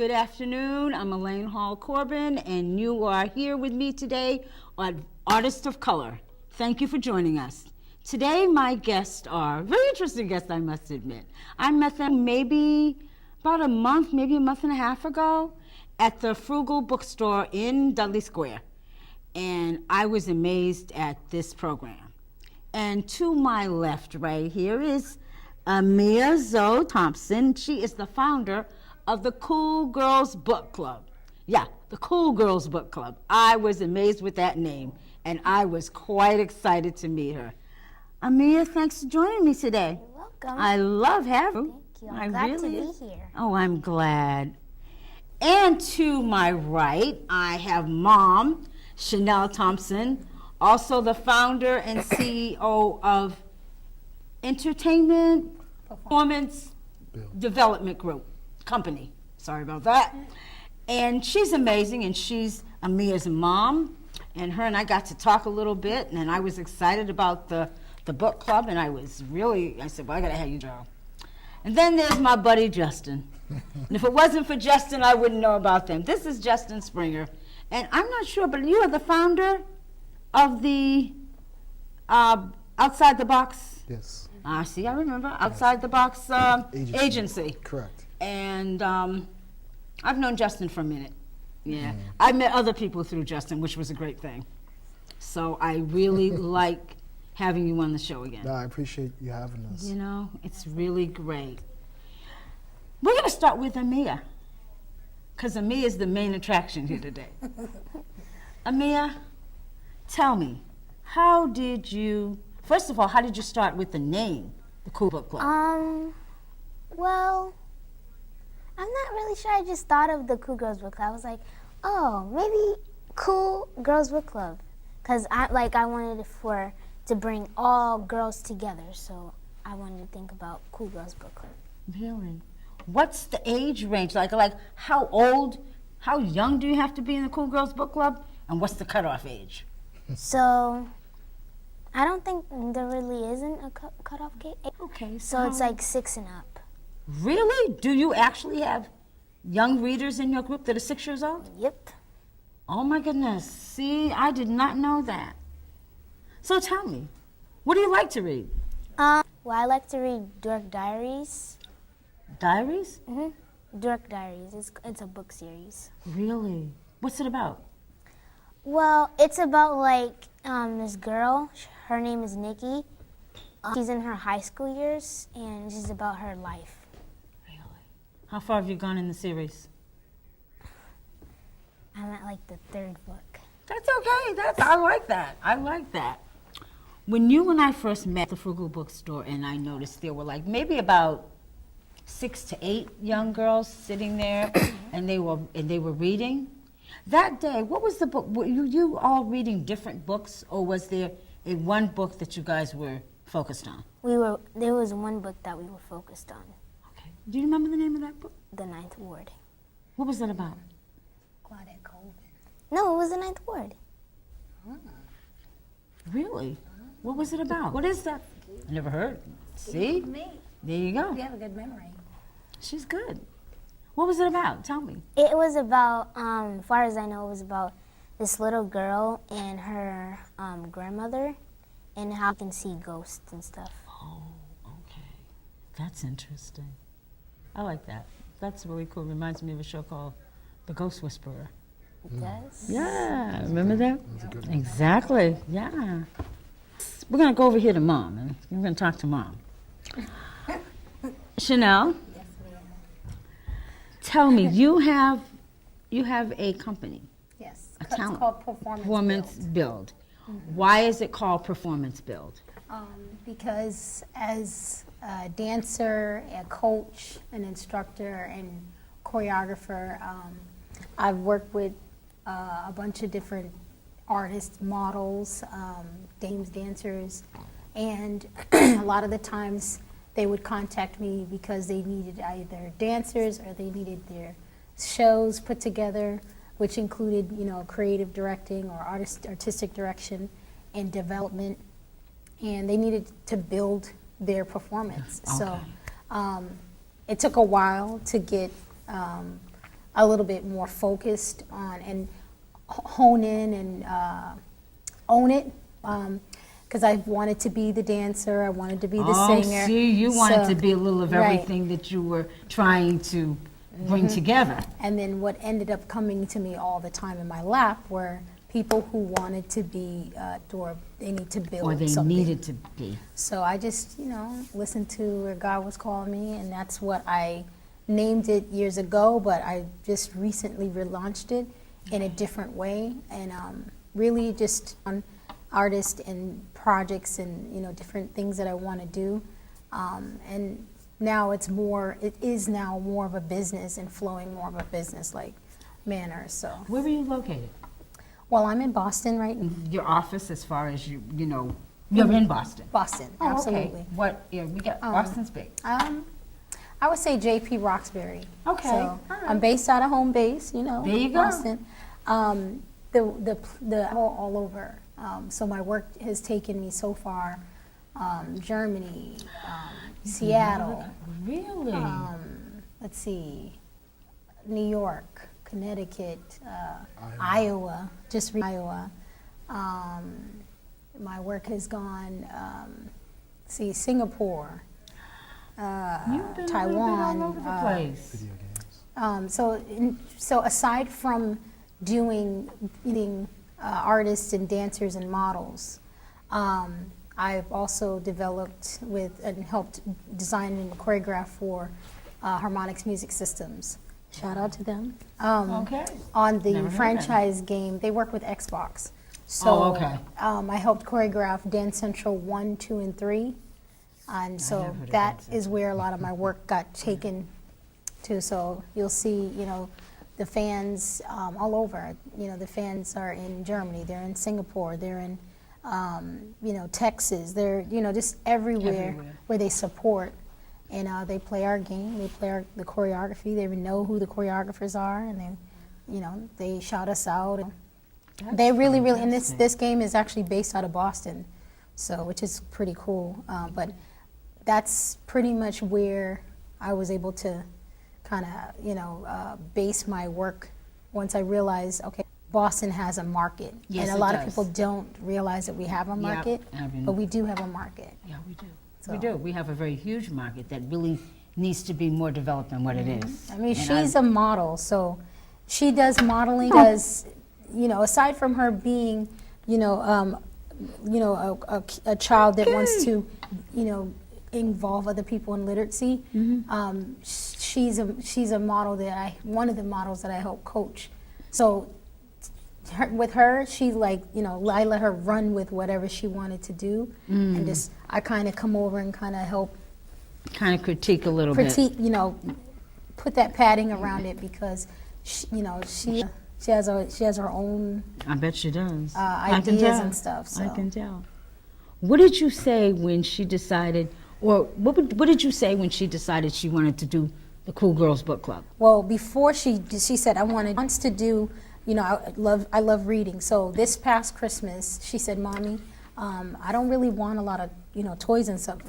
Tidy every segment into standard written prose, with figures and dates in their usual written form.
Good afternoon. I'm Elaine Hall-Corbin, and you are here with me today on Artists of Color. Thank you for joining us. Today, my guests are very interesting guests, I must admit. I met them maybe about a month and a half ago at the Frugal Bookstore in Dudley Square, and I was amazed at this program. And to my left right here is Amia Zoe Thompson. She is the founder of the Cool Girls Book Club. Yeah, the Cool Girls Book Club. I was amazed with that name, and I was quite excited to meet her. Amia, thanks for joining me today. You're welcome. I love having you. Thank you. I'm glad to be here. Oh, I'm glad. And to my right, I have Mom, Chanel Thompson, also the founder and CEO of Entertainment Performance Development Group Company. Sorry about that. And she's amazing, and she's Amia's mom. And her and I got to talk a little bit, and I was excited about the book club, and I said, well, I gotta have you draw. And then there's my buddy Justin. And if it wasn't for Justin, I wouldn't know about them. This is Justin Springer. And I'm not sure, but you are the founder of the Outside the Box? Yes. See, I remember. Outside the Box agency. Correct. And I've known Justin for a minute. Yeah. I met other people through Justin, which was a great thing. So I really like having you on the show again. No, I appreciate you having us. You know, it's really great. We're going to start with Amia, because Amia is the main attraction here today. Amia, tell me, first of all, how did you start with the name, the Cool Book Club? Well, I'm not really sure. I just thought of the Cool Girls Book Club. I was like, oh, maybe Cool Girls Book Club, because I wanted to bring all girls together, so I wanted to think about Cool Girls Book Club. Really? What's the age range? Like how young do you have to be in the Cool Girls Book Club? And what's the cutoff age? So, I don't think there really isn't a cutoff age. Okay. So it's like 6 and up. Really? Do you actually have young readers in your group that are 6 years old? Yep. Oh my goodness. See, I did not know that. So tell me, what do you like to read? Well, I like to read Dork Diaries. Diaries? Mm-hmm. Dork Diaries. It's a book series. Really? What's it about? Well, it's about this girl. Her name is Nikki. She's in her high school years, and this is about her life. Really? How far have you gone in the series? I'm at the 3rd book. That's okay. I like that. I like that. When you and I first met at the Frugal Bookstore, and I noticed there were maybe about 6 to 8 young girls sitting there, and they were reading. That day, what was the book? Were you all reading different books, or was there one book that you guys were focused on? There was one book that we were focused on. Okay. Do you remember the name of that book? The Ninth Ward. What was that about? Claudette Colvin. No, it was the Ninth Ward. Really? What was it about? What is that? I never heard. See? Me. There you go. You have a good memory. She's good. What was it about? Tell me. It was about, as far as I know, it was about this little girl and her grandmother and how you can see ghosts and stuff. Oh, okay. That's interesting. I like that. That's really cool. Reminds me of a show called The Ghost Whisperer. It does? Yeah, remember that? Exactly, yeah. We're going to go over here to Mom, and we're going to talk to Mom. Chanel? Yes, ma'am. Tell me, you have a company. Yes. A It's talent. called Performance Build. Why is it called Performance Build? Because as a dancer, a coach, an instructor, and choreographer, I've worked with a bunch of different artists, models, dames, dancers, and a lot of the times they would contact me because they needed either dancers or they needed their shows put together, which included, creative directing or artistic direction and development, and they needed to build their performance. Okay. So it took a while to get a little bit more focused on and hone in and own it. Because I wanted to be the dancer, I wanted to be the singer. Oh, see, you wanted So- to be a little of right. everything that you were trying to bring together. And then what ended up coming to me all the time in my lap were people who wanted to be, or they need to build Or they something. needed to be. So I just, listened to where God was calling me, and that's what I named it years ago, but I just recently relaunched it in a different way, and really just on artists and projects and, different things that I want to do. And now it is now more of a business and flowing more of a business like manner, so. Where were you located? Well, I'm in Boston right now. Your office, as far as you're in Boston. Boston, Oh, absolutely. Okay. What? Yeah, we got Boston's big. I would say JP Roxbury. Okay, So all right. I'm based out of home base, There you go. Boston. The all over. So my work has taken me so far, Germany, Seattle. Really? Let's see, New York, Connecticut, Iowa, Iowa. My work has gone, Singapore, You've been Taiwan. all over the place. Video games. So aside from doing artists and dancers and models, I've also developed and helped design and choreograph for Harmonix Music Systems. Shout out to them. Okay. On Never the heard of franchise game, they work with Xbox. So Oh, okay. I helped choreograph Dance Central 1, 2, and 3. And so have heard of that Dance is where a lot of my work got taken to. So you'll see, the fans all over. The fans are in Germany, they're in Singapore, they're in, Texas, they're, just everywhere where they support. And they play our game, they play the choreography, they even know who the choreographers are, and they shout us out. They really, and this game is actually based out of Boston, so which is pretty cool. But that's pretty much where I was able to kind of, base my work once I realized, okay, Boston has a market. Yes, and a it lot of does. people don't realize that we have a market, but we do have a market. Yeah, we do. So- We do. We have a very huge market that really needs to be more developed than what it is. I mean, And she's a model, so she does modeling. Does aside from her being, a child that wants to, involve other people in literacy. She's a model that one of the models that I help coach. So with her, she I let her run with whatever she wanted to do, and just I kind of come over and kind of help kind of critique a little bit. put that padding around it because she has her own I bet she does. ideas and stuff. So. I can tell. What did you say when she decided, or what did you say when she decided she wanted to do the Cool Girls Book Club? Well, before she said wants to do, I love reading. So this past Christmas, she said, "Mommy, I don't really want a lot of toys and stuff."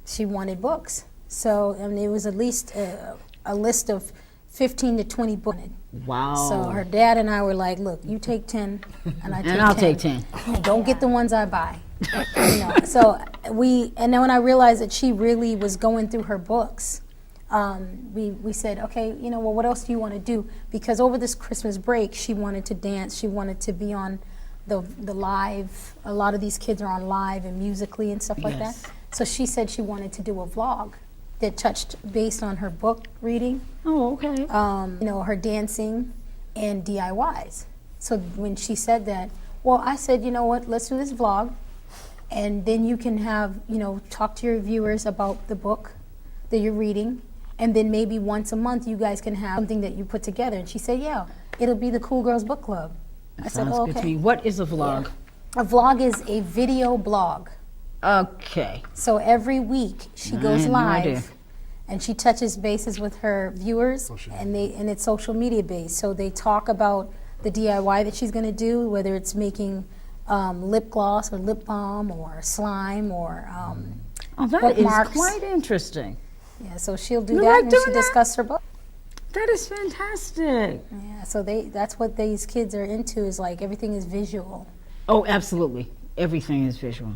She wanted books. So it was at least a list of 15 to 20 books. Wow. So her dad and I were like, "Look, you take 10, and I take 10. And I'll take 10. And don't get the ones I buy." So and then when I realized that she really was going through her books, we said, okay, well, what else do you want to do? Because over this Christmas break, she wanted to dance. She wanted to be on the live. A lot of these kids are on live and Musically and stuff like that. Yes. So she said she wanted to do a vlog that touched based on her book reading, Oh, okay. her dancing and DIYs. So when she said that, well, I said, you know what, let's do this vlog, and then you can have, talk to your viewers about the book that you're reading, and then maybe once a month you guys can have something that you put together. And she said, yeah, it'll be the Cool Girls Book Club. I said, Sounds oh, good to okay. me. What is a vlog? A vlog is a video blog. Okay. So every week she I goes had no idea. live, and she touches bases with her viewers, Social and it's social media based. So they talk about the DIY that she's going to do, whether it's making lip gloss or lip balm or slime or Oh, that is bookmarks. quite interesting. Yeah, so she'll do You that like and doing she that? discuss her book. That is fantastic. Yeah, so that's what these kids are into, is like everything is visual. Oh, absolutely. Everything is visual.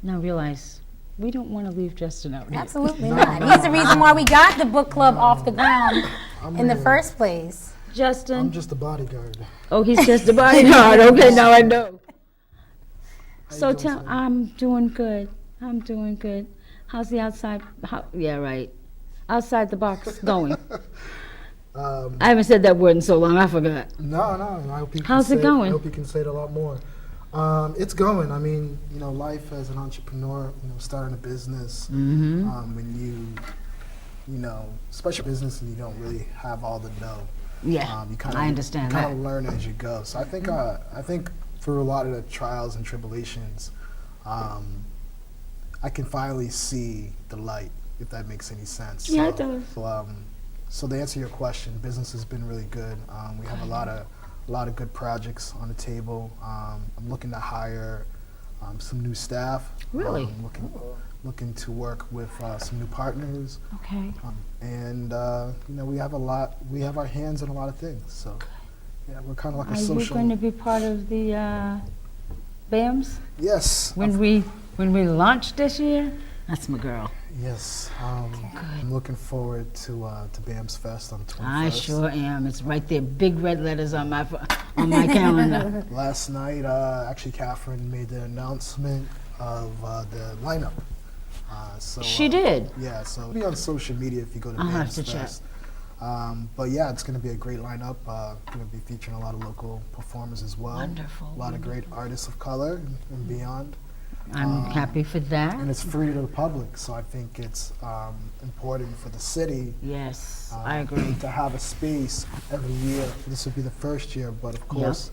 Now realize, we don't want to leave Justin out here. Absolutely not. He's the reason why we got the book club off the ground in the first place. Justin? I'm just a bodyguard. Oh, he's just a bodyguard. Okay, now I know. So you doing, I'm doing good. I'm doing good. How's the outside? Yeah, right. Outside the box going. I haven't said that word in so long. I forgot. No. I hope you How's can it say going? I hope you can say it a lot more. It's going. I mean, life as an entrepreneur, starting a business, when especially business, and you don't really have all the know. Yeah, I understand you that. kind of learn as you go. So I think through a lot of the trials and tribulations, I can finally see the light, if that makes any sense. Yeah, it does. So to answer your question, business has been really good. We have a lot of good projects on the table. I'm looking to hire some new staff. Really? Looking to work with some new partners. Okay. And we have our hands in a lot of things. So yeah, we're kind of like Are a social. you going to be part of the BAMS Yes. when we launch this year? That's my girl. Yes. I'm looking forward to BAMS Fest on the 21st. I sure am. It's right there, big red letters on my calendar. Last night, actually, Catherine made the announcement of the lineup. She did. Yeah, so it'll be on social media if you go to I'll have BAMS to check. Fest. But yeah, it's going to be a great lineup. Going to be featuring a lot of local performers as well. Wonderful. A lot of great artists of color and beyond. I'm happy for that. And it's free to the public, so I think it's important for the city. Yes, I agree. To have a space every year. This would be the first year, but of course,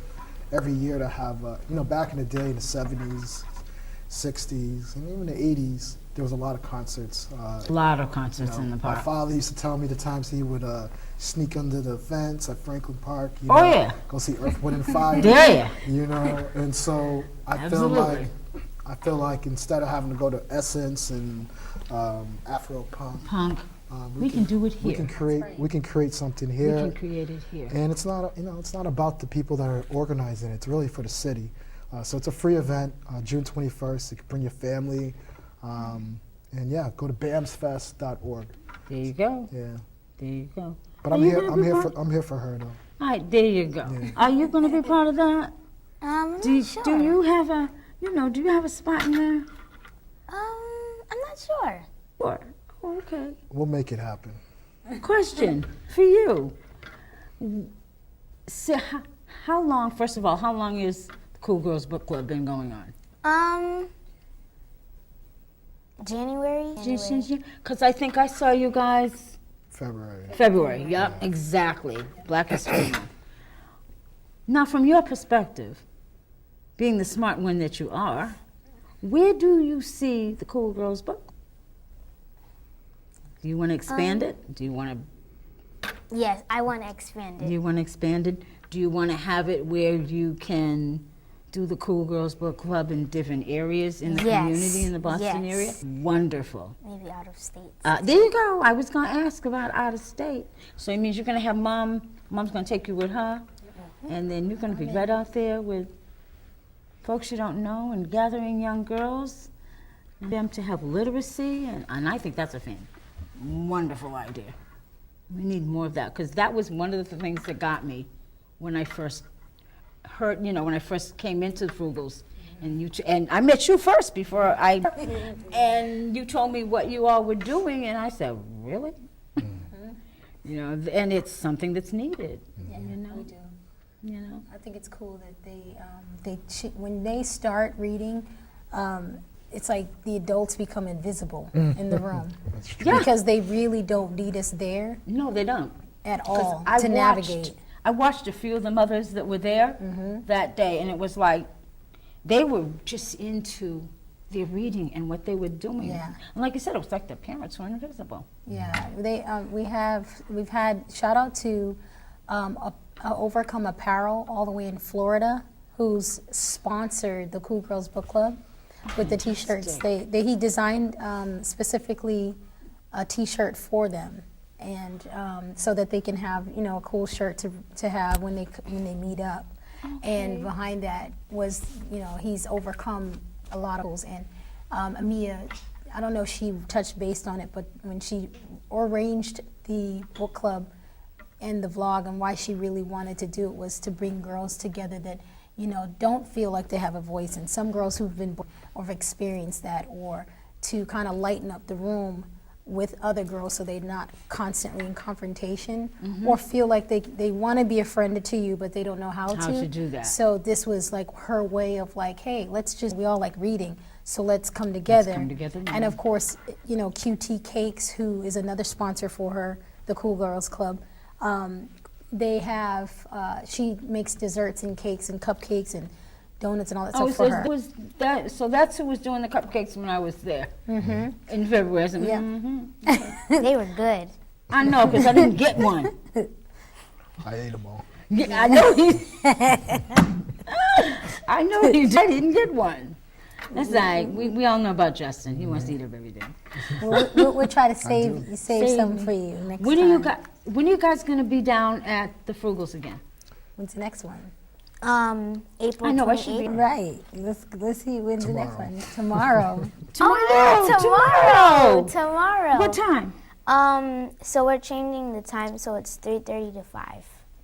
every year to have, back in the day, in the 70s, 60s, and even the 80s, there was a lot of concerts. A lot of concerts in the My park. father used to tell me the times he would sneak under the fence at Franklin Park. Oh, yeah. Go see Earth, Wind, and Fire. There And so I Absolutely. feel like instead of having to go to Essence and Afro Punk, we can do it here. We can create something We here. can create it here. And it's not, it's not about the people that are organizing it. It's really for the city. So it's a free event, June 21st. You can bring your family, and yeah, go to bamsfest.org. There you go. Yeah, There you go. but Are I'm you here. gonna I'm be here part- for. I'm here for her though. All right, there you go. Yeah. Are you going to be part of that? I'm Do not sure. do you have a, do you have a spot in there? I'm not sure. Or, oh, okay. We'll make it happen. Question for you. So, how long, first of all, how long is the Cool Girls Book Club been going on? January. Because I think I saw you guys February. Yep, exactly. Black History Month. Now, from your perspective, being the smart one that you are, where do you see the Cool Girls Book? Do you want to expand it? Do you want to? Yes, I want to expand Do it. you want to expand it? Do you want to have it where you can do the Cool Girls Book Club in different areas in the Yes, community in the Boston yes. area? Wonderful. Maybe out of state. There you go. I was going to ask about out of state. So it means you're going to have mom's going to take you with her, and then you're going to be right out there with folks you don't know and gathering young girls, them to help literacy, and I think that's a wonderful idea. We need more of that, because that was one of the things that got me when I first heard, when I first came into Frugals. And I met you first before and you told me what you all were doing, and I said, really? And it's something that's needed. Yeah, we do. You know? I think it's cool that when they start reading, it's like the adults become invisible in the room. That's true. Yeah. Because they really don't need us there No, they don't. at 'Cause all to navigate. I watched a few of the mothers that were there that day, and it was like they were just into their reading and what they were doing. Yeah. And like you said, it was like their parents were invisible. Yeah, we've had shout out to Overcome Apparel all the way in Florida, who's sponsored the Cool Girls Book Club with the T-shirts. He designed specifically a T-shirt for them, and so that they can have, you know, a cool shirt to have when they meet up. And behind that was, you know, he's overcome a lot of goals. And Amia, I don't know if she touched base on it, but when she arranged the book club and the vlog, and why she really wanted to do it was to bring girls together that, you know, don't feel like they have a voice. And some girls who've been or have experienced that, or to kind of lighten up the room with other girls so they're not constantly in confrontation, or feel like they want to be a friend to you but they don't know how to do that. So this was like her way of like, hey, we all like reading, so let's come together. And of course, you know, QT Cakes, who is another sponsor for her, the Cool Girls Club, they have, she makes desserts and cakes and cupcakes and donuts and all that stuff for her. So that's who was doing the cupcakes when I was there in February. They were good. I know, because I didn't get one. I ate them all. Yeah, I know I didn't get one. That's like, we all know about Justin. He wants to eat up everything. We'll try to save some for you next time. When are you guys going to be down at the Frugals again? When's the next one? April I know, 28th. I should be Right. Let's see when's the next one. Tomorrow. Tomorrow. What time? So we're changing the time, so it's 3:30 to 5.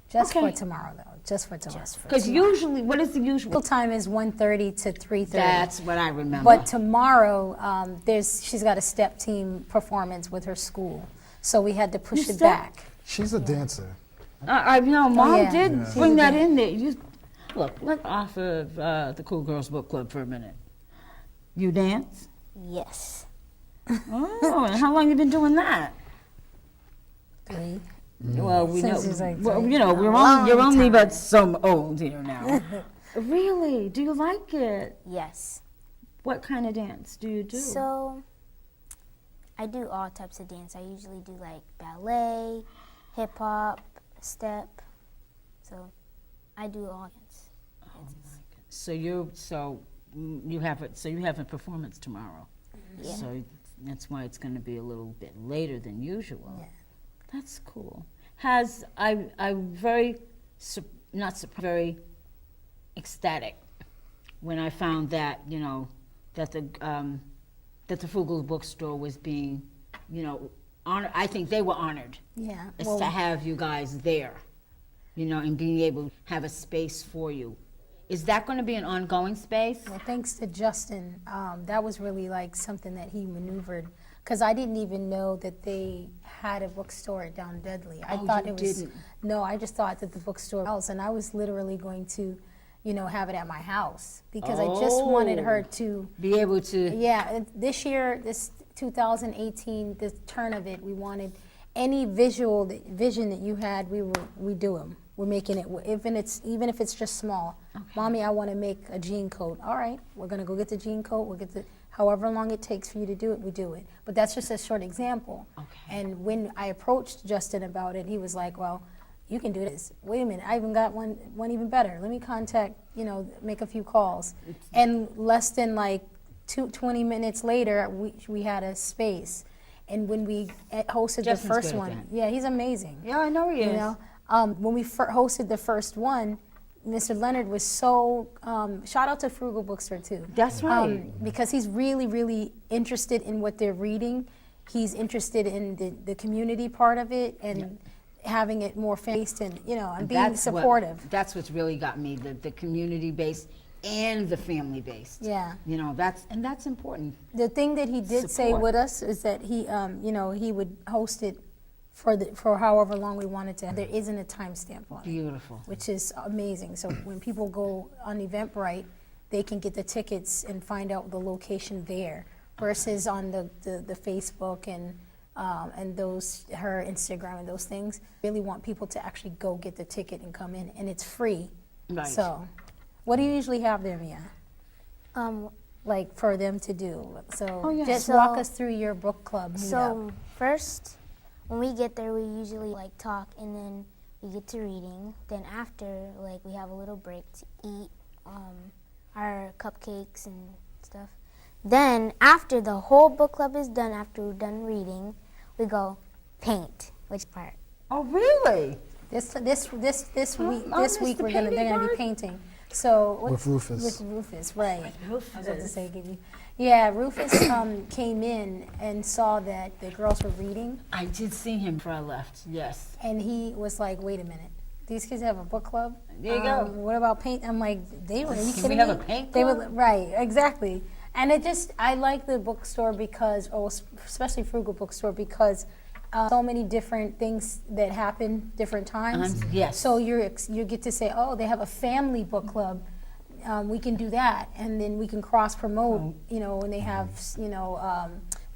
Just for Okay. tomorrow, though. Just for tomorrow. Because usually, what is the usual? Full time is 1:30 to 3:30. That's what I remember. But tomorrow, she's got a step team performance with her school, so we had to push it back. She's a dancer. I know, Mom yeah. did Yeah. bring that in there. Look, let's off of the Cool Girls Book Club for a minute. You dance? Yes. Oh, and how long you been doing that? 3. Well, we Since know. he's like Well, three. you know, you're only but so old here now. Really? Do you like it? Yes. What kind of dance do you do? So I do all types of dance. I usually do like ballet, hip hop, step. So I do all dance. So you have a performance tomorrow. Yeah. So that's why it's going to be a little bit later than usual. Yeah. That's cool. Very ecstatic when I found that, you know, that the Frugal Bookstore was being, you know, honored. I think they were honored Yeah. as to have you guys there, you know, and being able to have a space for you. Is that going to be an ongoing space? Well, thanks to Justin, that was really like something that he maneuvered, because I didn't even know that they had a bookstore down Dudley. I thought you it was didn't? No, I just thought that the bookstore else, and I was literally going to, you know, have it at my house because I just wanted her to Be able to. Yeah, this year, this 2018, this turn of it, we wanted any vision that you had, we do them. We're making it, even if it's just small. Okay. Mommy, I want to make a jean coat. All right, we're gonna go get the jean coat. We'll get however long it takes for you to do it, we do it. But that's just a short example. Okay. And when I approached Justin about it, he was like, well, you can do this. Wait a minute, I even got one even better. Let me contact, you know, make a few calls. And less than like 20 minutes later, we had a space. And when we hosted Justin's the first good at one, that. yeah, he's amazing. Yeah, I know he is. You know, when we hosted the first one, Mr. Leonard was so, shout out to Frugal Bookstore too. That's right. Because he's really, really interested in what they're reading. He's interested in the community part of it and having it more based and, you know, and being supportive. That's what's really got me, the community-based and the family-based. Yeah. You know, that's important. The thing that he did say Support. with us is that he, you know, he would host it for however long we wanted to. There isn't a timestamp on it. Beautiful. Which is amazing. So when people go on Eventbrite, they can get the tickets and find out the location there, versus on the Facebook and those, her Instagram and those things. Really want people to actually go get the ticket and come in, and it's free. Right. So, what do you usually have there, Mia? Like for them to do. So just walk us through your book club. So first, when we get there, we usually like talk, and then we get to reading. Then after, like, we have a little break to eat our cupcakes and stuff. Then after the whole book club is done, after we're done reading, we go paint. Which part? Oh, really? This week I missed the they're painting gonna be part. painting. So With Rufus. With Rufus, right? Rufus. I was about to say, yeah, Rufus came in and saw that the girls were reading, I did see him before I left. Yes. and he was like, "Wait a minute, these kids have a book club. There you go. What about paint?" I'm like, "They were. Are you Can kidding we have me? a paint They were club? right, exactly." And I like the bookstore because, especially Frugal Bookstore, because so many different things that happen different times. Yes. So you get to say, oh, they have a family book club. We can do that, and then we can cross promote. You know, when they have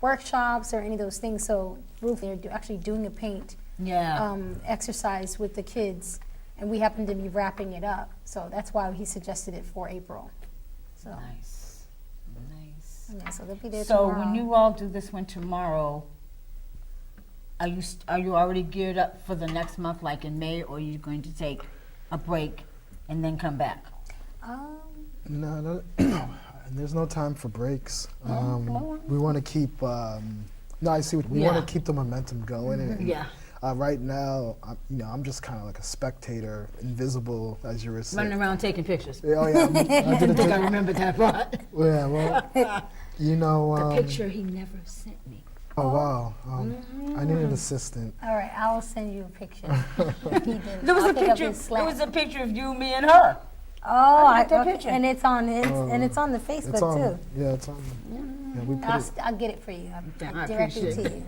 workshops or any of those things. So Ruth, they're actually doing a paint Yeah. exercise with the kids, and we happen to be wrapping it up. So that's why he suggested it for April. So Nice. Nice. yeah, so they'll be there So tomorrow. when you all do this one tomorrow, are you already geared up for the next month, like in May, or are you going to take a break and then come back? No, there's no time for breaks. We want to keep. No, I see what we Yeah. want to keep the momentum going. And, Yeah. Right now, I'm just kind of like a spectator, invisible, as you were saying. Running around taking pictures. Yeah, oh yeah, I did I it. think I remember that part. Yeah, well, you know. The picture he never sent me. Oh wow, I need an assistant. All right, I will send you a picture. He did. There was I'll a pick up picture. his There slack. was a picture of you, me, and her. Oh, I got that okay. picture. And it's on the Facebook It's on. too. Yeah, it's on. Yeah, we put it. I'll get it for you. I I'll direct it to appreciate you.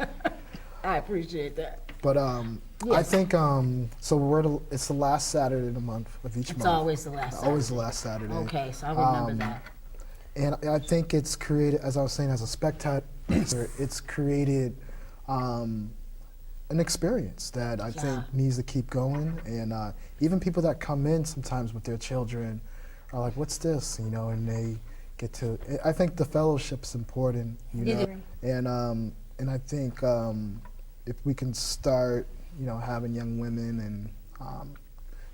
I appreciate that. But I Yes. think so. It's the last Saturday of the month of each It's month. always the last. Always the last Saturday. Okay, so I remember that. And I think it's created, as I was saying, as a spectator, it's created an experience that I think needs to keep going. And even people that come in sometimes with their children are like, "What's this?" You know, and they get to. I think the fellowship's important. You know, and I think if we can start, having young women and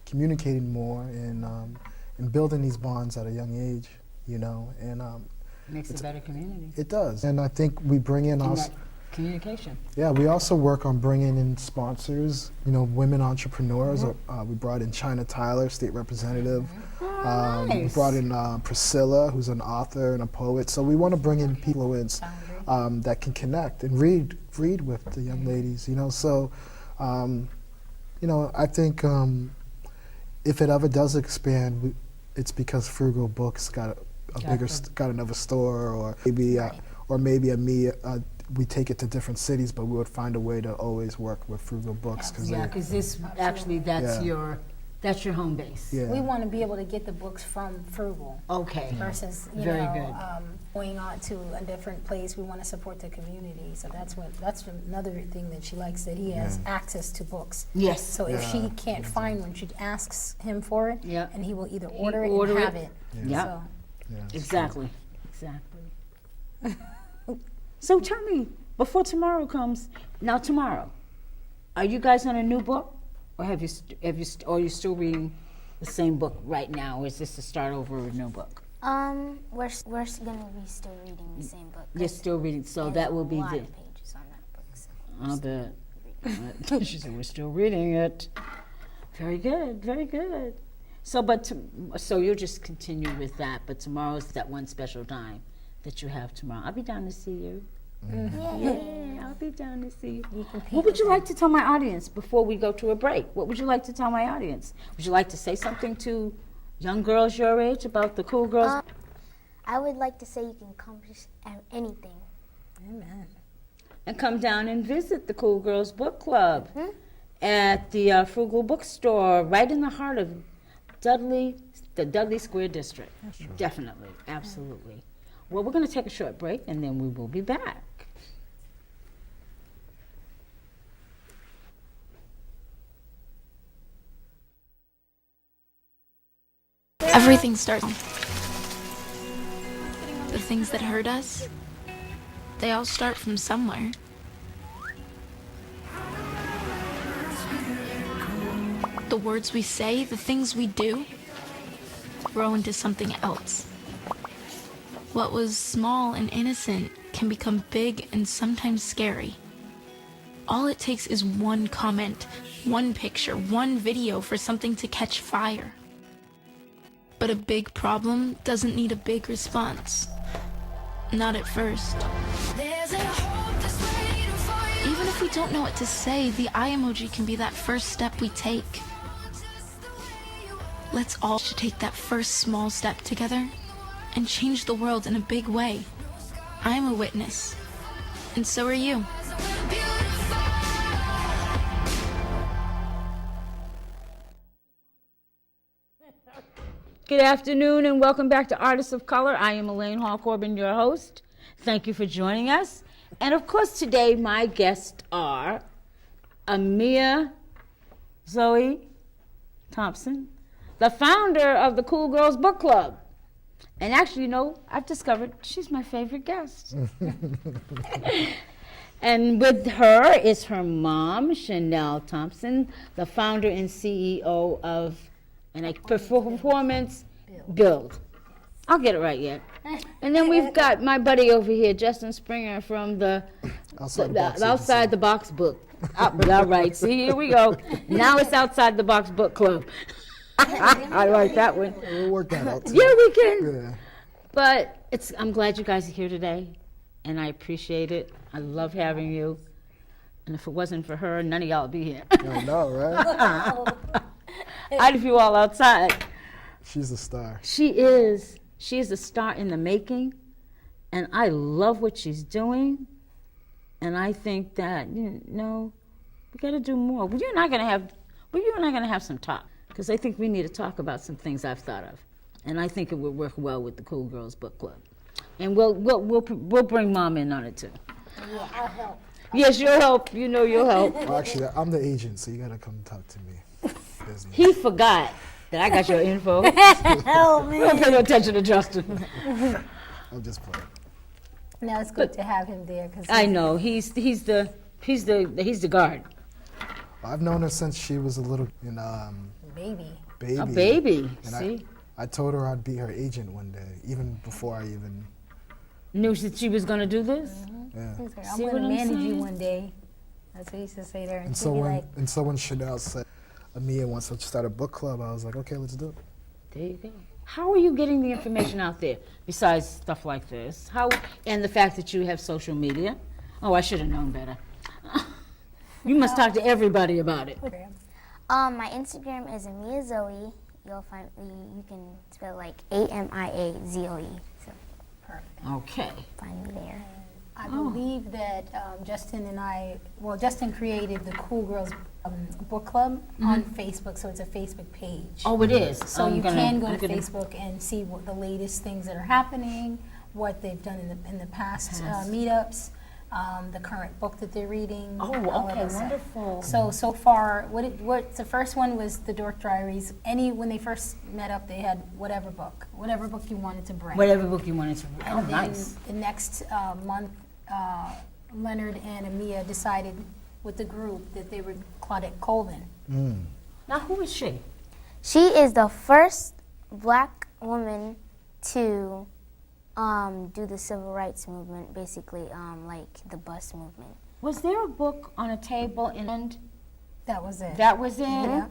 communicating more and building these bonds at a young age, and Makes a better community. it does. And I think we bring in And also, that communication. yeah, we also work on bringing in sponsors, women entrepreneurs. We brought in China Tyler, state representative. We Nice. brought in Priscilla, who's an author and a poet. So we want to bring in people that can connect and read with the young ladies, So, I think if it ever does expand, it's because Frugal Books got got another store, or maybe we take it to different cities, but we would find a way to always work with Frugal Books Because this actually that's your home base. Yeah. We want to be able to get the books from Frugal Okay. versus Very good. going on to a different place. We want to support the community, so that's another thing that she likes, that he has access to books. Yes. So if she can't find one, she asks him for it, Yeah. and he will either order it order and it. have it. Yeah. So, Yeah, it's Exactly. So tell me, before tomorrow comes, now tomorrow, are you guys on a new book, or are you still reading the same book right now, or is this to start over with a new book? We're gonna be still reading the same book. You're still reading, so There's that will be a lot the. of pages on that book. So I'll bet. She said we're still reading it. Very good, very good. So, so you'll just continue with that, but tomorrow's that one special time that you have tomorrow. I'll be down to see you. Yeah, I'll be down to see you. What would you like to tell my audience before we go to a break? What would you like to tell my audience? Would you like to say something to young girls your age about the Cool Girls? I would like to say you can accomplish anything. amen. And come down and visit the Cool Girls Book Club at the Frugal Bookstore, right in the heart of the Dudley Square District. Definitely, absolutely. Well, we're going to take a short break, and then we will be back. Everything starts. The things that hurt us, they all start from somewhere. The words we say, the things we do, grow into something else. What was small and innocent can become big and sometimes scary. All it takes is one comment, one picture, one video for something to catch fire. But a big problem doesn't need a big response. Not at first. Even if we don't know what to say, the eye emoji can be that first step we take. Let's all take that first small step together and change the world in a big way. I'm a witness, and so are you. Good afternoon and welcome back to Artists of Color. I am Elaine Hall-Corbin, your host. Thank you for joining us. And of course today my guests are Amia Zoe Thompson, the founder of the Cool Girls Book Club. And actually, you know, I've discovered she's my favorite guest. And with her is her mom, Chanel Thompson, the founder and CEO of Performance Build. I'll get it right yet. And then we've got my buddy over here, Justin Springer from the Outside the Box book. All right, see, here we go. Now it's Outside the Box Book Club. I like that one. We'll work that out too. Yeah, we can. Yeah. But I'm glad you guys are here today, and I appreciate it. I love having you. And if it wasn't for her, none of y'all would be here. I know, right? I'd have you all outside. She's a star. She is. She is a star in the making, and I love what she's doing. And I think that, you know, we got to do more. Well, you and I gonna have some talk, because I think we need to talk about some things I've thought of, and I think it would work well with the Cool Girls Book Club. And we'll bring Mom in on it too. Yeah, I'll help. Yes, you'll help. You know you'll help. Well, actually, I'm the agent, so you gotta come talk to me. Business. He forgot that I got your info. Help me. Don't pay no attention to Justin. I'll just play. Now it's good to have him there because I know he's the guard. I've known her since she was a little, baby. baby. A baby. And See, I told her I'd be her agent one day, even before I even. knew that she was gonna do this. Yeah. He's like, I'm See going what to I'm manage you saying? one day. That's what he used to say there. And she'd so be when like, Chanel said, Amia wants to start a book club, I was like, okay, let's do it. There you go. How are you getting the information out there besides stuff like this? And the fact that you have social media? Oh, I should have known better. You must talk to everybody about it. My Instagram is Amia Zoe. You'll find you can spell like AMIAZOE. So Okay. find me there. I believe that Justin created the Cool Girls Book Club on Facebook, so it's a Facebook page. Oh, it is. So I'm you gonna- can go I'm to gonna- Facebook and see what the latest things that are happening, what they've done in the past meetups, the current book that they're reading. Oh, all of okay, that stuff. wonderful. So far, what the first one was the Dork Diaries. When they first met up, they had whatever book you wanted to bring. Whatever book you wanted to read. Oh, And then nice. the next month, Leonard and Amia decided with the group that they would Claudette Colvin. Now, who is she? She is the first black woman to do the civil rights movement, basically like the bus movement. Was there a book on a table and That was it. that was it? Yeah.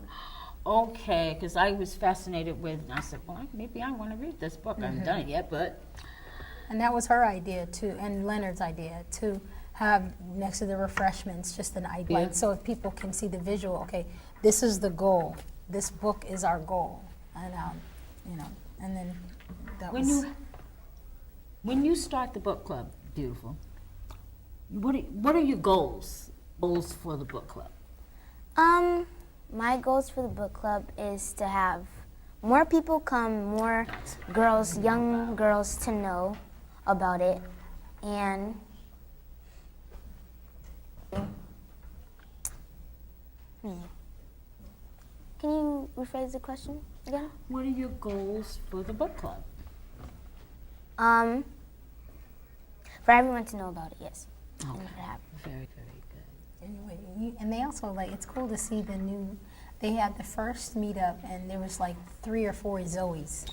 Okay, because I was fascinated with, I said, well, maybe I want to read this book. I haven't done it yet, but And that was her idea too, and Leonard's idea to have next to the refreshments just an idea. Yeah. So if people can see the visual, okay, this is the goal. This book is our goal, and and then that was. when you start the book club, beautiful. What are your goals? Goals for the book club? My goals for the book club is to have more people come, more girls, young girls to know about it, and can you rephrase the question again? What are your goals for the book club? For everyone to know about it, yes. Okay. And for happen. Very, very good. Anyway, and they also it's cool to see the new. They had the first meetup, and there was like 3 or 4 Zoes.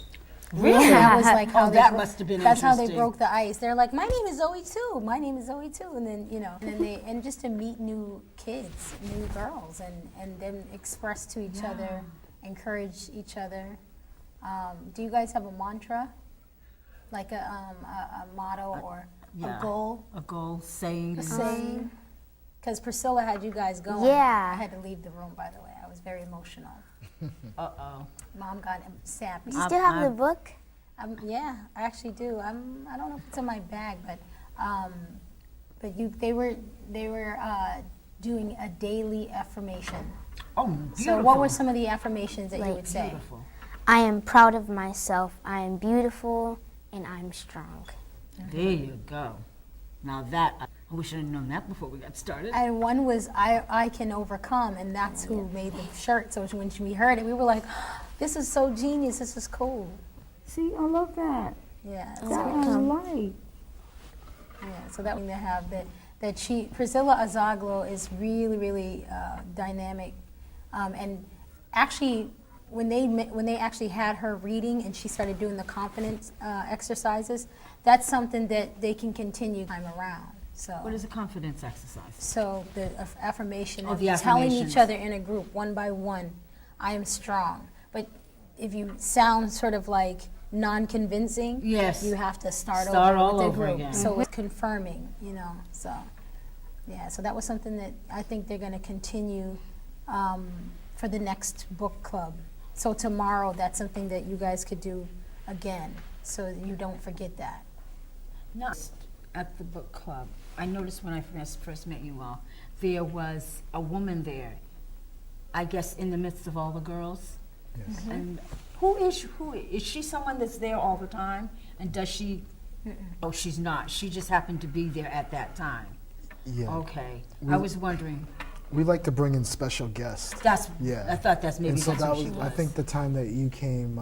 Really? That was like how Oh, they that bro- must have been That's how they interesting. broke the ice. They're like, my name is Zoe too. My name is Zoe too. And then and just to meet new kids, new girls, and then express to each other, encourage each other. Do you guys have a mantra, like a motto or a goal? A goal, saying. Saying. Because Priscilla had you guys going. Yeah. I had to leave the room, by the way. I was very emotional. Uh-oh. Mom got sappy. You still have the book? Yeah, I actually do. I don't know if it's in my bag, but they were doing a daily affirmation. Oh, beautiful. So what were some of the affirmations that you would say? Beautiful. I am proud of myself. I am beautiful and I'm strong. There you go. Now that, I wish I had known that before we got started. And one was I can overcome, and that's who made the shirt. So when we heard it, we were like, this is so genius. This is cool. See, I love that. Yeah. That I like. Yeah, so that we have that Priscilla Azaglo is really, really dynamic, and actually when they actually had her reading and she started doing the confidence exercises, that's something that they can continue time around. So What is a confidence exercise? so the affirmation Oh, of the telling affirmations. each other in a group one by one, I am strong. But if you sound sort of like non-convincing, Yes. you have to start Start over all with the over group. again. So it's confirming, so yeah, so that was something that I think they're going to continue for the next book club. So tomorrow, that's something that you guys could do again, so that you don't forget that. Now, at the book club, I noticed when I first met you all, there was a woman there, I guess in the midst of all the girls. Yes. And who is she someone that's there all the time? And does she, oh, she's not. She just happened to be there at that time. Yeah. Okay. I was wondering, We like to bring in special guests. Yeah. I thought that's maybe And so that's that who was, she I think the time that you came,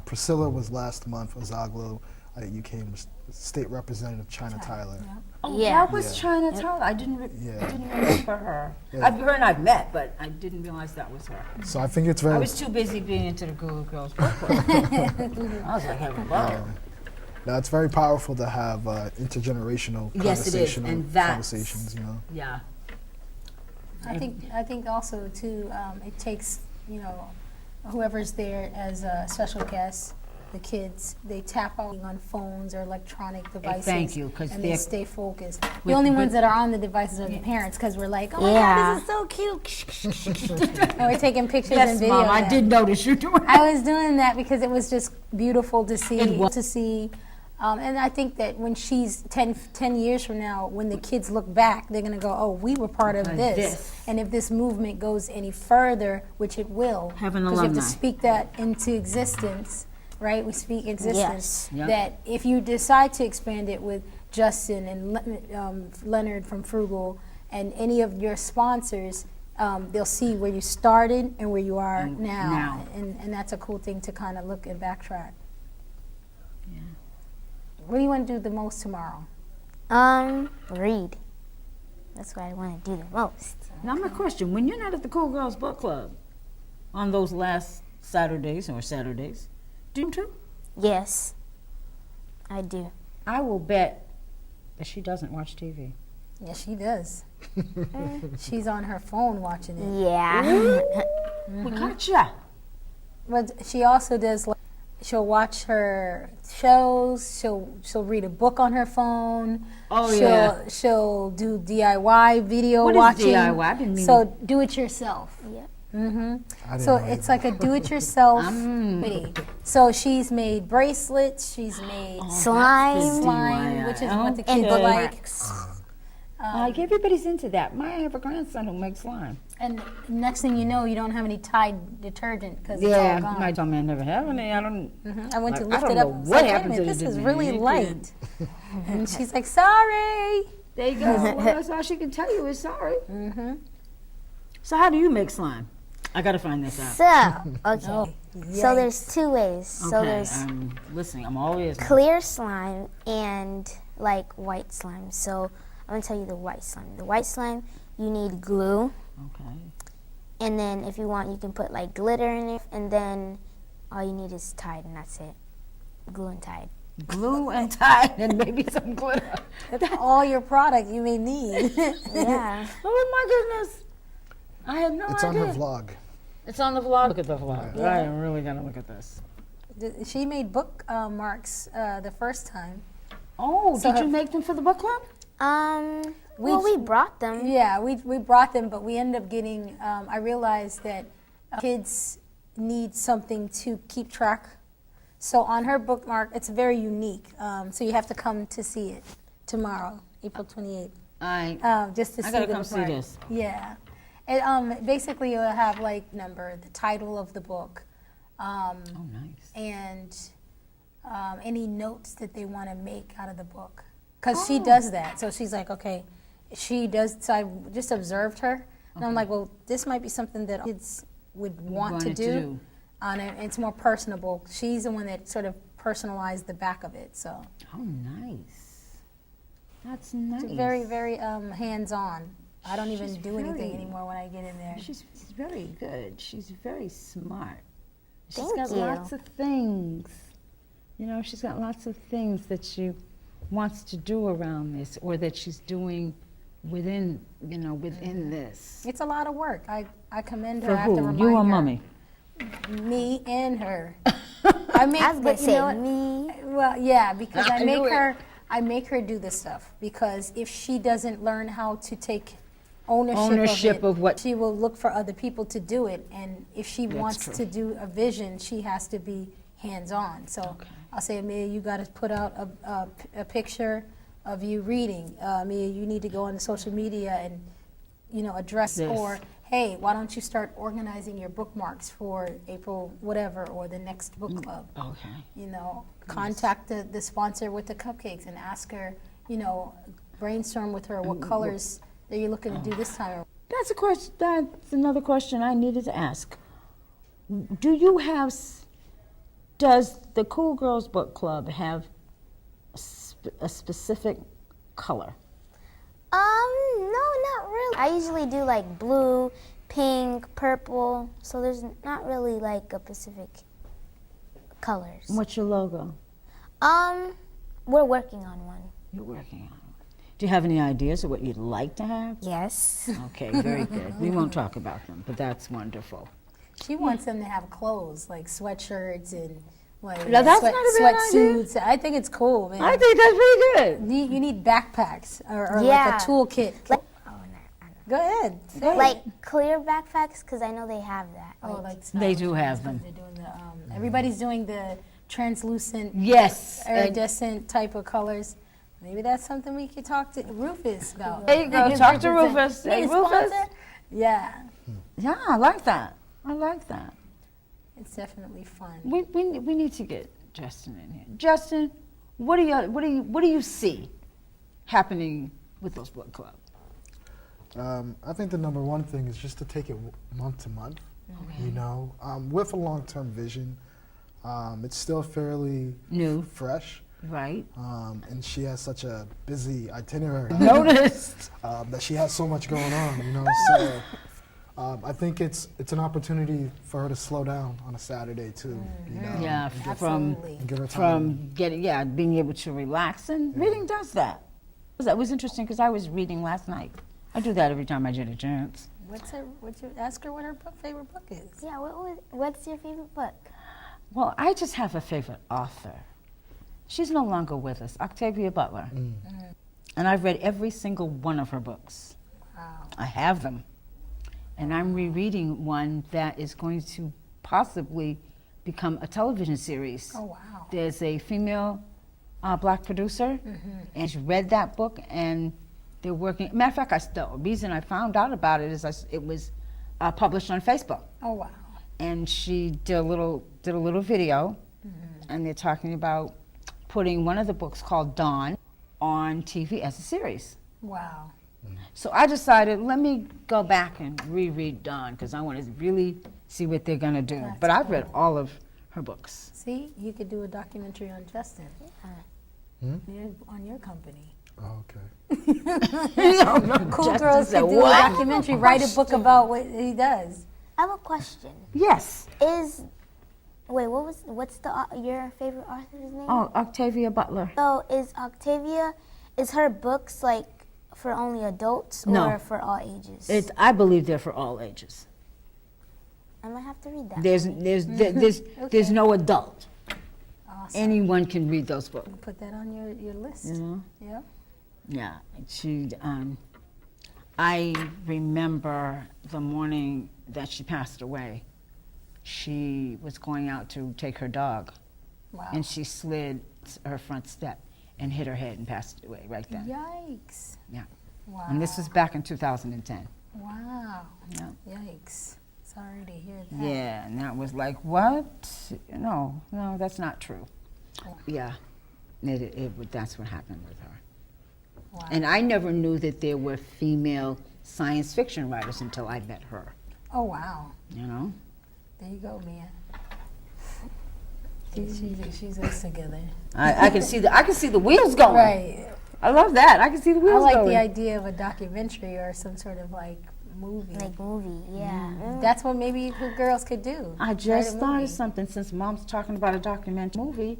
Priscilla was last month, Azaglo, you came, State Representative China Tyler. Oh, Yeah. that was China Tyler. I didn't remember her. Yeah. Her and I've met, but I didn't realize that was her. So I think it's very, I was too busy being into the Google Girls book club. I was like, hello. now it's very powerful to have intergenerational Yes, it is, conversational and that's- conversations, Yeah. I think also too, it takes, whoever's there as a special guest, the kids, they tap out on phones or electronic devices. thank you, 'cause and they they're- stay focused. The with- only with- ones that are on the devices are the parents, because we're like, oh my Yeah. God, this is so cute. And we're taking pictures Yes, and video. Mom, I of did them. notice you doing that. I was doing that because it was just beautiful to see. It was. And I think that when she's 10 years from now, when the kids look back, they're going to go, oh, we were part of this. And if this movement goes any further, which it will, Have an because we have to alumni. speak that into existence, right? We speak existence. Yes. Yep. That if you decide to expand it with Justin and Leonard from Frugal and any of your sponsors, they'll see where you started and where you are now. And that's a cool thing to kind of look and backtrack. Yeah. What do you want to do the most tomorrow? Read. That's what I want to do the most. Now, my question, when you're not at the Cool Girls Book Club on those last Saturdays, do you too? Yes, I do. I will bet that she doesn't watch TV. Yeah, she does. She's on her phone watching it. Yeah. We gotcha. But she also does, like, she'll watch her shows, she'll read a book on her phone. Oh, yeah. She'll do DIY video What is watching. DIY? I didn't mean So do it yourself. Yep. I didn't So know it's either. like a do-it-yourself thing. So she's made bracelets, she's made Slime. slime, which is what the And kids like. bookmarks. Like, everybody's into that. I have a grandson who makes slime. And next thing you know, you don't have any Tide detergent because it's all Yeah, gone. my dumb man never have any. I don't. I went to Like, I lift don't it up. know I was what like, wait a happened to minute, the this is Disney really kid. light. And she's like, sorry. There you go. Well, that's all she can tell you is sorry. So how do you make slime? I gotta find this out. So, okay. Oh, So there's two ways. So Okay, there's I'm listening. I'm all ears. now. clear slime and like white slime. So I'm gonna tell you the white slime. The white slime, you need glue, Okay. and then if you want, you can put like glitter in it, and then all you need is Tide, and that's it. Glue and Tide. Glue and Tide and maybe some glitter. That's all your product you may need. Yeah. Oh my goodness. I had no It's idea. on her vlog. It's on the vlog. Look at the vlog. Yeah. I am really gonna look at this. She made bookmarks the first time. Oh, So did her- you make them for the book club? Well, we brought them. Yeah, we brought them, but we ended up getting, I realized that kids need something to keep track. So on her bookmark, it's very unique. So you have to come to see it tomorrow, April 28th. Just to see gotta the come see bookmark. this. Yeah. It, basically, you'll have like the title of the book, Oh, nice. and any notes that they want to make out of the book. Because she does that. So she's like, okay, she does. So I just observed her. And I'm like, well, this might be something that kids would want to Wanted to do. do. And it's more personable. She's the one that sort of personalized the back of it. So Oh, nice. That's nice. it's very, very hands-on. I don't even She's do anything very- anymore when I get in there. She's very good. She's very smart. She's Thank got you. lots of things. You know, she's got lots of things that she wants to do around this, or that she's doing within, within this. It's a lot of work. I commend her. For I have to who? remind You or her. mommy? Me and her. I make, I was but gonna you say know what? me. Well, yeah, because I knew it. I make her do this stuff, because if she doesn't learn how to take ownership, Ownership of of what- she will look for other people to do it, and if she wants true. to do a vision, she has to be hands-on. So Okay. I'll say, Amia, you got to put out a picture of you reading. Amia, you need to go on the social media and address This. or hey, why don't you start organizing your bookmarks for April whatever or the next book club? Okay. Contact the sponsor with the cupcakes and ask her, brainstorm with her what colors are you looking to do this time. That's a question. That's another question I needed to ask. Do you have? Does the Cool Girls Book Club have a specific color? No, not really. I usually do like blue, pink, purple. So there's not really like a specific colors. What's your logo? We're working on one. You're working on it. Do you have any ideas of what you'd like to have? Yes. Okay, very good. We won't talk about them, but that's wonderful. She wants them to have clothes like sweatshirts and like Now, that's not a bad idea. sweatsuits. I think it's cool, man. I think that's pretty good. You need backpacks or Yeah. like a toolkit. Like, Go ahead. Say it. like clear backpacks, because I know they have that. Oh, like They stylish do ones, have but them. They're doing the everybody's doing the translucent, Yes. and iridescent type of colors. Maybe that's something we could talk to Rufus about. There you go. Talk to Rufus. Hey, Need a Rufus. sponsor? Yeah, Yeah, I like that. I like that. it's definitely fun. We need to get Justin in here. Justin, what do you see happening with those book club? I think the number one thing is just to take it month to month. With a long-term vision. It's still fairly New. fresh. Right. And she has such a busy itinerary Noticed. that she has so much going on, So I think it's an opportunity for her to slow down on a Saturday too. Yeah, and from Absolutely. give her time. being able to relax, and reading does that. That was interesting because I was reading last night. I do that every time I get a chance. Ask her what her favorite book is. Yeah, what's your favorite book? Well, I just have a favorite author. She's no longer with us, Octavia Butler. And I've read every single one of her books. Wow. I have them. And I'm rereading one that is going to possibly become a television series. Oh wow. There's a female black producer, and she read that book, and they're working. Matter of fact, the reason I found out about it is it was published on Facebook. Oh wow. And she did a little video, and they're talking about putting one of the books called Dawn on TV as a series. Wow. So I decided, let me go back and reread Dawn, because I want to really see what they're going to do. That's But I've read all of her books. See, you could do a documentary on Justin. On your company. Oh, okay. Cool Justin Girls said, could do "What?" a documentary, write a book about what he does. I have a question. Yes. Is Wait, what's your favorite author's name? Oh, Octavia Butler. So is her books like for only adults No. or for all ages? I believe they're for all ages. I might have to read that. There's no adult. Awesome. Anyone can read those books. Put that on your list. You know? Yeah. Yeah, I remember the morning that she passed away. She was going out to take her dog, Wow. and she slid her front step and hit her head and passed away right then. Yikes. Yeah. Wow. And this was back in 2010. Wow. Yeah. Yikes. Sorry to hear that. Yeah, and that was like, what? No, that's not true. Yeah, that's what happened with her. Wow. And I never knew that there were female science fiction writers until I met her, Oh, wow. you know? There you go, Mia. She's us together. I can see the wheels going. Right. I love that. I can see the I wheels like going. the idea of a documentary or some sort of like movie. Like movie, yeah. That's what maybe the girls could do. I Write just a thought movie. of something since Mom's talking about a documentary movie.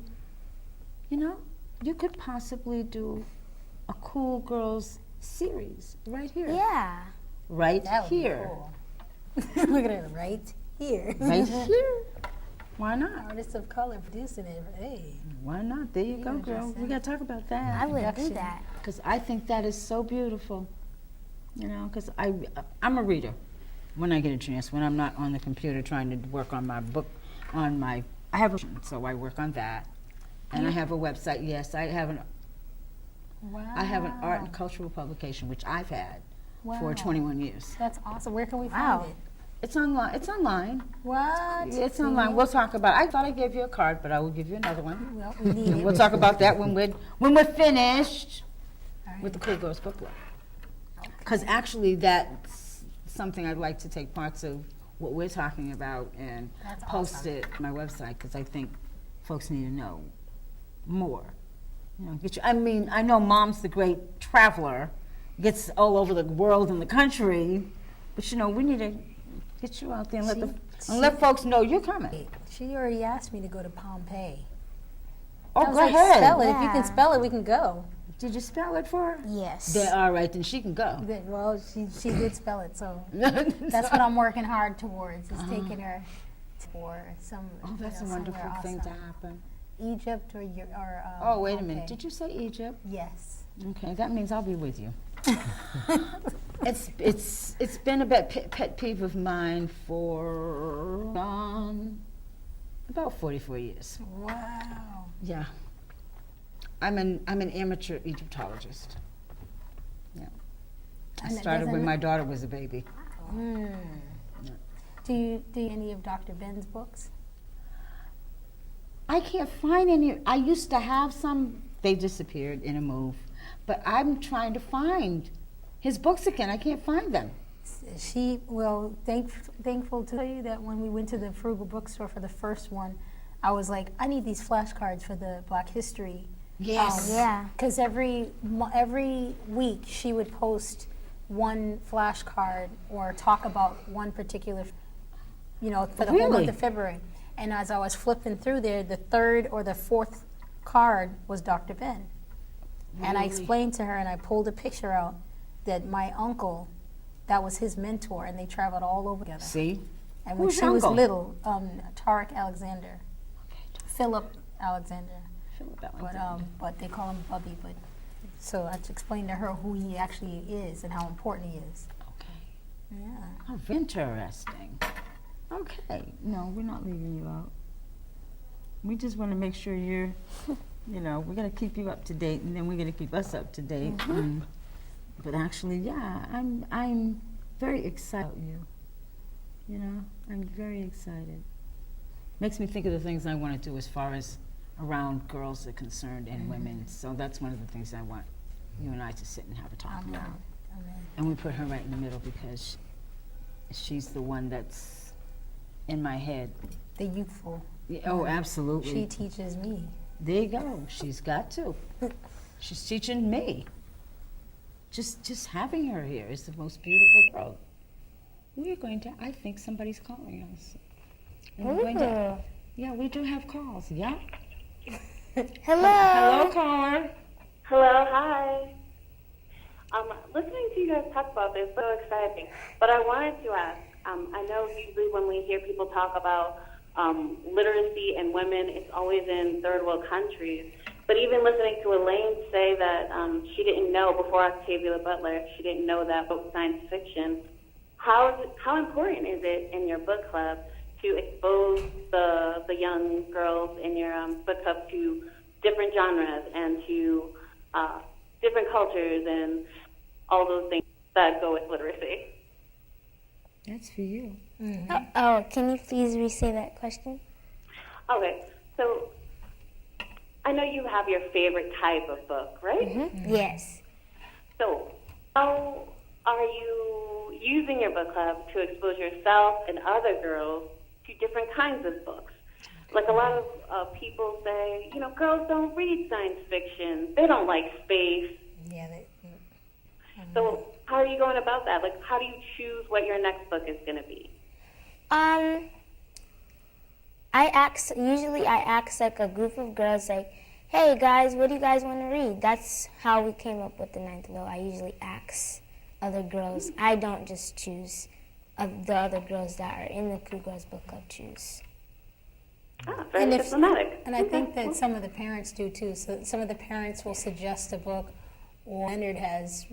You know, you could possibly do a Cool Girls series right here. Yeah. Right That would here. be cool. Look at it right here. Right here. Why not? Artists of color producing it. Hey. Why not? There you go, Yeah, girl. just We got to talk about that. I would do Production. that. Because I think that is so beautiful. You know, because I'm a reader when I get a chance, when I'm not on the computer trying to work on my book, I have so I work on that. And I have a website, yes, I have an art and cultural publication, which I've had for Wow. 21 years. That's awesome. Where can we Wow. find it? It's online. It's online. What? It's online. We'll talk about it. I thought I gave you a card, but I will give you another one. Well, we need And it. we'll talk about that when we're finished All right. with the Cool Girls Book Club. Because actually, that's something I'd like to take parts of what we're talking about and That's post awesome. it on my website, because I think folks need to know more. You know, I mean, I know Mom's the great traveler, gets all over the world and the country, but you know, we need to get you out there and let folks know you're coming. She already asked me to go to Pompeii. Oh, I was go like, ahead. Spell it. If you Yeah. can spell it, we can go. Did you spell it for her? Yes. All right, then she can go. Well, she did spell it, so that's what I'm working hard towards, is taking her for some. Oh, that's a somewhere wonderful thing to awesome. happen. Egypt or Oh, wait a Pompeii. minute. Did you say Egypt? Yes. Okay, that means I'll be with you. It's been a pet peeve of mine for about 44 years. Wow. Yeah. I'm an amateur Egyptologist. Yeah. I And it started when doesn't- my daughter was a baby. Do you any of Dr. Ben's books? I can't find any. I used to have some. They disappeared in a move. But I'm trying to find his books again. I can't find them. Thankful to tell you that when we went to the Frugal bookstore for the first one, I was like, I need these flashcards for the Black History. Yes. Yeah. Because every week she would post one flashcard or talk about one particular, for the whole Really? month of February. And as I was flipping through there, the third or the fourth card was Dr. Ben. And I Really? explained to her, and I pulled a picture out that my uncle, that was his mentor, and they traveled all over together. See? And when Who's she your was uncle? little, Tarek Alexander, Philip Alexander, but they call him Bubby. But so I had to explain to her who he actually is and how important he is. Okay. Yeah. Oh, interesting. Okay. No, we're not leaving you out. We just want to make sure you're, we're going to keep you up to date, and then we're going to keep us up to date. But actually, yeah, I'm very excited about you. I'm very excited. Makes me think of the things I want to do as far as around girls are concerned and women. So that's one of the things I want you and I to sit and have a talk about. Amen. And we put her right in the middle because she's the one that's in my head. The youthful. Yeah, oh, absolutely. She teaches me. There you go. She's got to. She's teaching me. Just having her here is the most beautiful growth. We're going to, I think somebody's calling us. And we're going to, Yeah, we do have calls. Yeah. Hello. Hello, caller. Hello, hi. Listening to you guys talk about this is so exciting. But I wanted to ask, I know usually when we hear people talk about literacy and women, it's always in third world countries. But even listening to Elaine say that she didn't know before Octavia Butler, she didn't know that book science fiction. How important is it in your book club to expose the young girls in your book club to different genres and to different cultures and all those things that go with literacy? That's for you. Oh, can you please re-say that question? Okay, so I know you have your favorite type of book, right? Yes. So how are you using your book club to expose yourself and other girls to different kinds of books? Like a lot of people say, you know, girls don't read science fiction. They don't like space. Yeah. So how are you going about that? Like, how do you choose what your next book is going to be? Usually I ask like a group of girls like, hey guys, what do you guys want to read? That's how we came up with the ninth law. I usually ask other girls. I don't just choose. The other girls that are in the Cool Girls Book Club choose. Ah, very diplomatic. And I think that some of the parents do too. So some of the parents will suggest a book, or Leonard has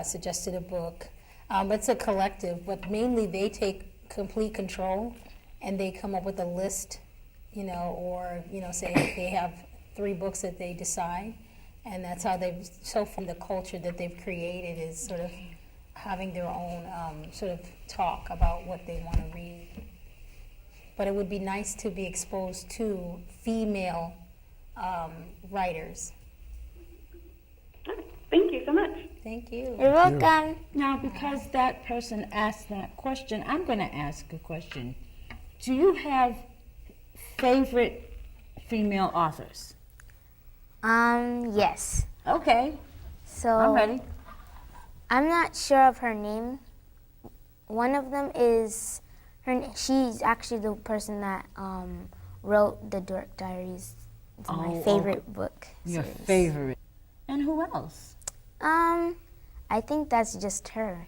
suggested a book. It's a collective, but mainly they take complete control and they come up with a list, you know, or, you know, say they have 3 books that they decide, and that's how from the culture that they've created is sort of having their own sort of talk about what they want to read. But it would be nice to be exposed to female writers. Thank you so much. Thank you. You're welcome. Now, because that person asked that question, I'm going to ask a question. Do you have favorite female authors? Yes. Okay, So I'm ready. I'm not sure of her name. One of them is she's actually the person that wrote the Dork Diaries. It's my favorite book. Your series. favorite. And who else? I think that's just her.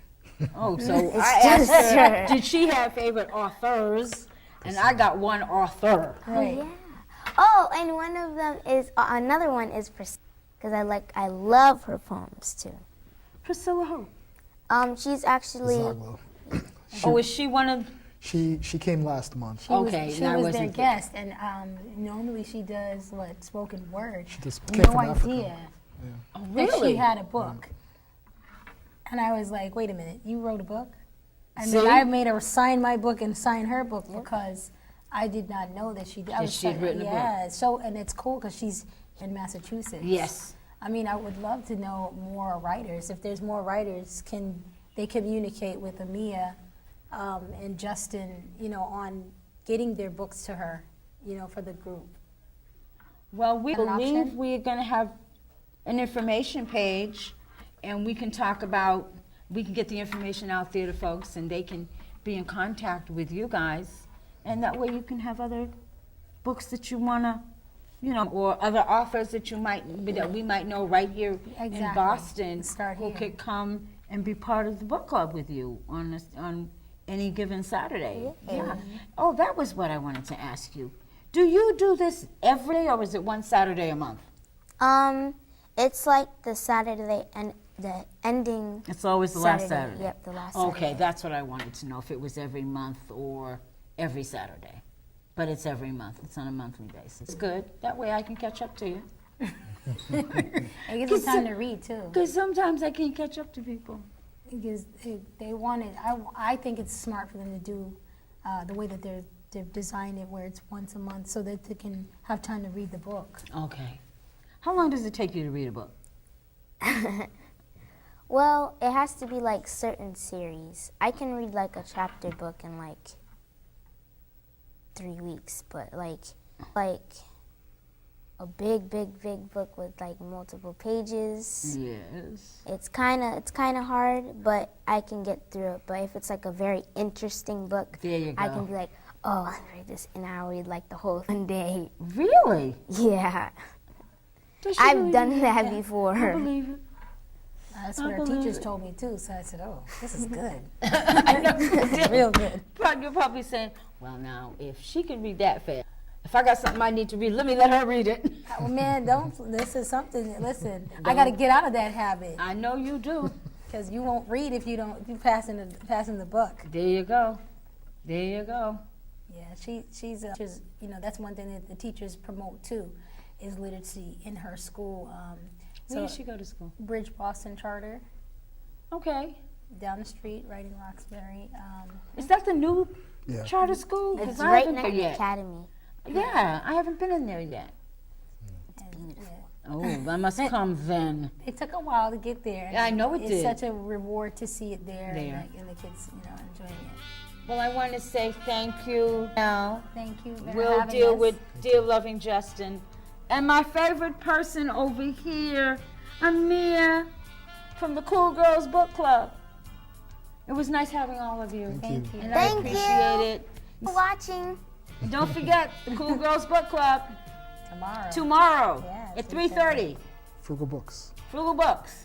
Oh, so It's I asked just her, her. did she have favorite authors? And I got one author. Oh yeah. Oh, and one of them is another one is Priscilla, because I love her poems too. Priscilla who? She's actually Zaglo. Oh, is she one of... She came last month. Okay, She now I was their wasn't... guest, and normally she does spoken word. She just No came from Africa. idea Oh, that really? she had a book. And I was like, wait a minute, you wrote a book? And See? then I made her sign my book and sign her book because I did not know that she did. That she'd written a book. Yeah, so, and it's cool because she's in Massachusetts. Yes. I mean, I would love to know more writers. If there's more writers, can they communicate with Amia and Justin, you know, on getting their books to her, you know, for the group? Well, we An believe option? we're going to have an information page, and we can talk about, we can get the information out there to folks, and they can be in contact with you guys, and that way you can have other books that you want to, you know, or other authors that you might, that we might know right here in Exactly. Boston, Start who here. could come and be part of the book club with you on any given Saturday. Yeah. Oh, that was what I wanted to ask you. Do you do this every day, or is it one Saturday a month? It's like the Saturday and the ending. It's always the last Saturday. Yep, the last Okay, Saturday. that's what I wanted to know, if it was every month or every Saturday. But it's every month. It's on a monthly basis. It's good. That way I can catch up to you. It gives them time to read too. Because sometimes I can't catch up to people. Because they want it. I think it's smart for them to do the way that they've designed it, where it's once a month, so that they can have time to read the book. Okay. How long does it take you to read a book? Well, it has to be like certain series. I can read like a chapter book in like 3 weeks, but like a big book with like multiple pages. Yes. It's kind of hard, but I can get through it. But if it's like a very interesting book, There you I go. can be like, oh, I'll read this, and I'll read like the whole one day. Really? Yeah, Does she I've really done do that I before. believe it. That's I what our believe teachers it. told me too. So I said, "Oh, this is good, I know you did. real good." You're probably saying, well, now, if she can read that fast, if I got something I need to read, let me let her read it. Well, man, don't. This is something. Listen, I got to get out of that habit I know you do. because you won't read if you don't. If you passing the book. There you go. There you go. Yeah, she's you know, that's one thing that the teachers promote too, is literacy in her school. Where did she go to school? Bridge Boston Charter, Okay. down the street, right in Roxbury. Is that the new Yeah. charter school? 'Cause It's I right haven't next been to the yet. academy. Yeah, I haven't been in there yet. And, yeah, Oh, I must come then. it took a while to get there. Yeah, I know it it's did. such a reward to see it there, There. and the kids, you know, enjoying it. Well, I want to say thank you. Now, Thank you for we'll having deal us. with Dear Loving Justin. And my favorite person over here, Amia from the Cool Girls Book Club. It was nice having all of you. Thank you. And Thank I you. appreciate it. For watching. And don't forget the Cool Girls Book Club Tomorrow. tomorrow Yeah, at 3:30. 3:30. Frugal Books. Frugal Books.